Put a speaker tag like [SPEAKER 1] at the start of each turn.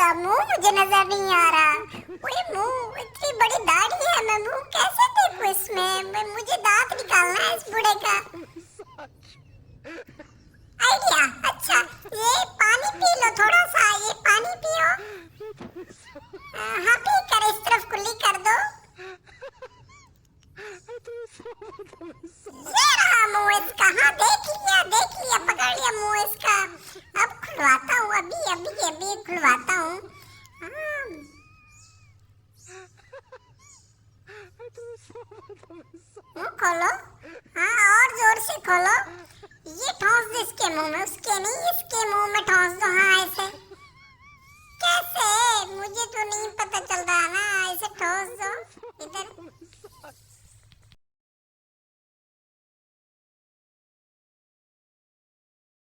[SPEAKER 1] इसका मुंह मुझे नजर नहीं आ रहा। ओए मुंह, इतनी बड़ी दाढ़ी है, मैं मुंह कैसे देखूं इसमें? मुझे दांत निकालना है इस बूढ़े का। आइडिया, अच्छा ये पानी पी लो थोड़ा सा, ये पानी पियो। हाँ पी कर इस तरफ कुल्ली कर दो। ये रहा मुंह इसका। हाँ देख लिया पकड़ लिया मुंह इसका। अब खुलवाता हूँ, अभी खुलवाता हूँ। हाँ मुंह खोलो, हाँ और जोर से खोलो। ये ठोस दे इसके